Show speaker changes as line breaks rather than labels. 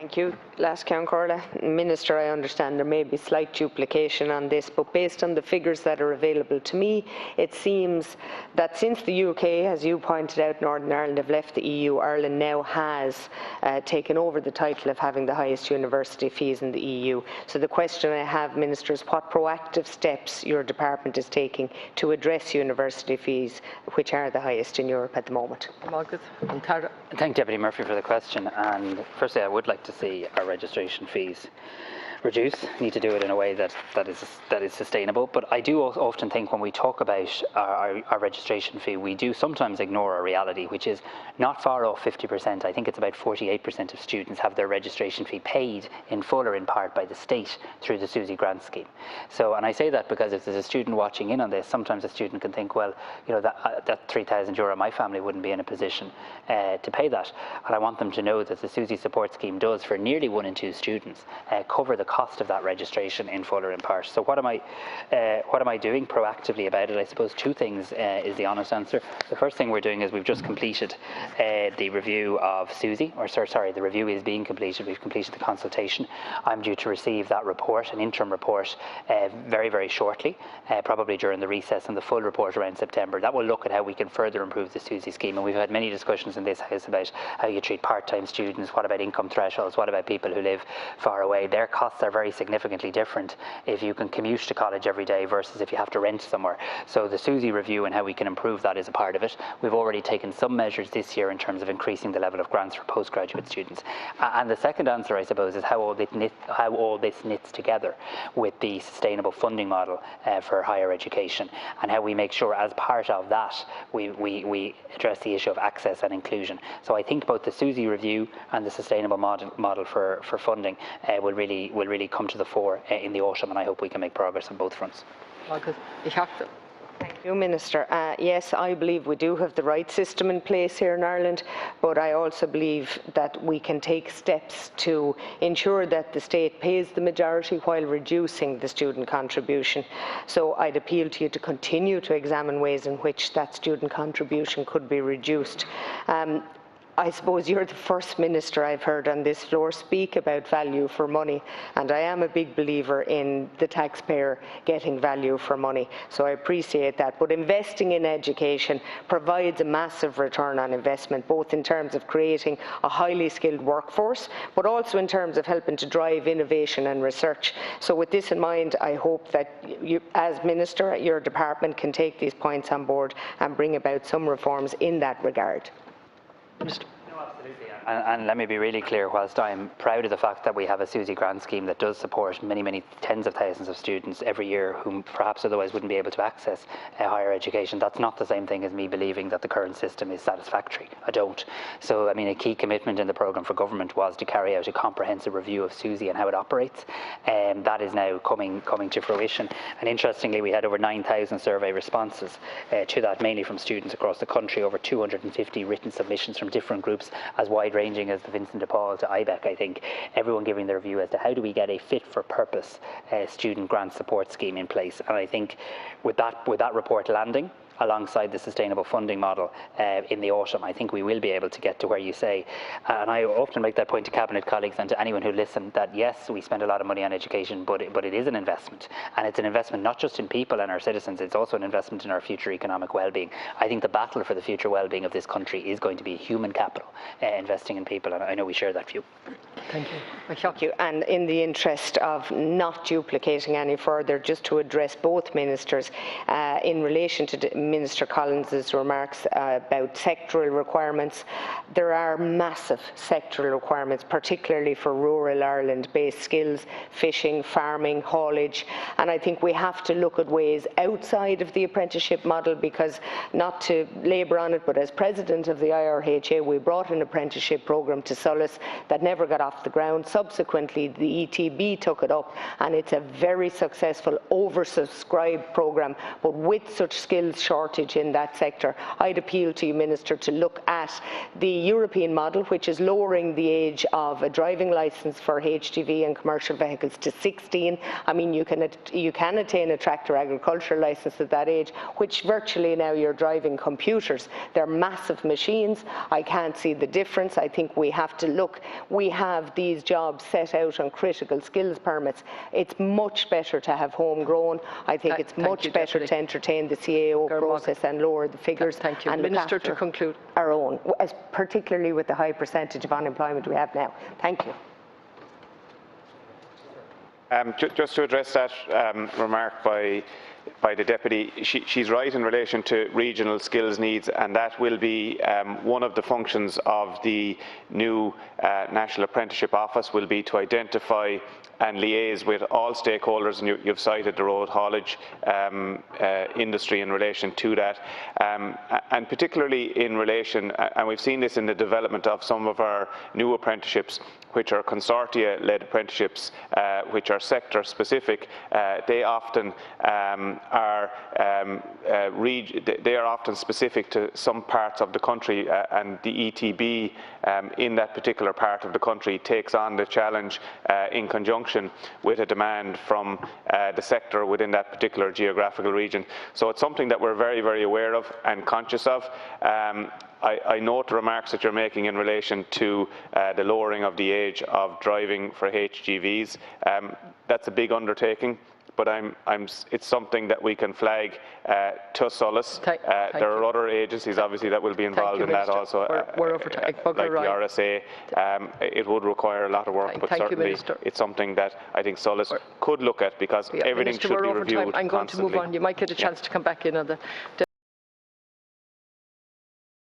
Thank you. Last Count Corla. Minister, I understand there may be slight duplication on this, but based on the figures that are available to me, it seems that since the UK, as you pointed out, Northern Ireland have left the EU, Ireland now has taken over the title of having the highest university fees in the EU. So the question I have, Minister, is what proactive steps your department is taking to address university fees, which are the highest in Europe at the moment?
Thank Deputy Murphy for the question. And firstly, I would like to see our registration fees reduce. Need to do it in a way that is sustainable. But I do often think when we talk about our registration fee, we do sometimes ignore a reality, which is not far off 50%. I think it's about 48% of students have their registration fee paid in full or in part by the state through the SUSI grant scheme. So, and I say that because if there's a student watching in on this, sometimes a student can think, well, you know, that €3,000, my family wouldn't be in a position to pay that. And I want them to know that the SUSI support scheme does, for nearly 1 in 2 students, cover the cost of that registration in full or in part. So what am I doing proactively about it? I suppose 2 things is the honest answer. The first thing we're doing is we've just completed the review of SUSI, or sorry, the review is being completed. We've completed the consultation. I'm due to receive that report, an interim report, very, very shortly, probably during the recess, and the full report around September. That will look at how we can further improve the SUSI scheme, and we've had many discussions in this House about how you treat part-time students, what about income thresholds, what about people who live far away. Their costs are very significantly different if you can commute to college every day versus if you have to rent somewhere. So the SUSI review and how we can improve that is a part of it. We've already taken some measures this year in terms of increasing the level of grants for postgraduate students. And the second answer, I suppose, is how all this knits together with the sustainable funding model for higher education, and how we make sure as part of that we address the issue of access and inclusion. So I think both the SUSI review and the sustainable model for funding will really come to the fore in the autumn, and I hope we can make progress on both fronts.
Thank you, Minister. Yes, I believe we do have the right system in place here in Ireland, but I also believe that we can take steps to ensure that the state pays the majority while reducing the student contribution. So I'd appeal to you to continue to examine ways in which that student contribution could be reduced. I suppose you're the first minister I've heard on this floor speak about value for money, and I am a big believer in the taxpayer getting value for money, so I appreciate that. But investing in education provides a massive return on investment, both in terms of creating a highly skilled workforce, but also in terms of helping to drive innovation and research. So with this in mind, I hope that you, as Minister, your department can take these points on board and bring about some reforms in that regard.
Minister. No, absolutely. And let me be really clear, whilst I'm proud of the fact that we have a SUSI grant scheme that does support many tens of thousands of students every year whom perhaps otherwise wouldn't be able to access higher education, that's not the same thing as me believing that the current system is satisfactory. I don't. So, I mean, a key commitment in the programme for government was to carry out a comprehensive review of SUSI and how it operates, and that is now coming to fruition. And interestingly, we had over 9,000 survey responses to that, mainly from students across the country, over 250 written submissions from different groups, as wide-ranging as the Vincent de Paul to IBEC, I think, everyone giving their view as to how do we get a fit-for-purpose student grant support scheme in place. And I think with that report landing, alongside the sustainable funding model in the autumn, I think we will be able to get to where you say. And I often make that point to Cabinet colleagues and to anyone who listened that yes, we spend a lot of money on education, but it is an investment. And it's an investment not just in people and our citizens, it's also an investment in our future economic well-being. I think the battle for the future well-being of this country is going to be human capital, investing in people, and I know we share that view.
Thank you. Thank you. And in the interest of not duplicating any further, just to address both ministers, in relation to Minister Collins's remarks about sectoral requirements, there are massive sectoral requirements, particularly for rural Ireland-based skills, fishing, farming, haulage, and I think we have to look at ways outside of the apprenticeship model, because, not to labour on it, but as President of the IRHA, we brought an apprenticeship programme to Solis that never got off the ground. Subsequently, the ETB took it up, and it's a very successful, oversubscribed programme, but with such skills shortage in that sector, I'd appeal to you, Minister, to look at the European model, which is lowering the age of a driving licence for HGV and commercial vehicles to 16. I mean, you can attain a tractor agricultural licence at that age, which virtually now you're driving computers. They're massive machines. I can't see the difference. I think we have to look. We have have these jobs set out on critical skills permits. It's much better to have homegrown. I think it's much better to entertain the CAO process and lower the figures.
Thank you.
And
Minister, to conclude.
Our own, particularly with the high percentage of unemployment we have now. Thank you.
Just to address that remark by the Deputy, she's right in relation to regional skills needs, and that will be one of the functions of the new National Apprenticeship Office, will be to identify and liaise with all stakeholders, and you've cited the road haulage industry in relation to that, and particularly in relation, and we've seen this in the development of some of our new apprenticeships, which are consortia-led apprenticeships, which are sector-specific. They often are often specific to some parts of the country, and the ETB in that particular part of the country takes on the challenge in conjunction with a demand from the sector within that particular geographical region. So it's something that we're very, very aware of and conscious of. I note the remarks that you're making in relation to the lowering of the age of driving for HGVs. That's a big undertaking, but it's something that we can flag to Solace. There are other agencies, obviously, that will be involved in that also,
we're over time.
like the RSA. It would require a lot of work, but certainly it's something that I think Solace could look at, because everything should be reviewed constantly.
I'm going to move on. You might get a chance to come back in on the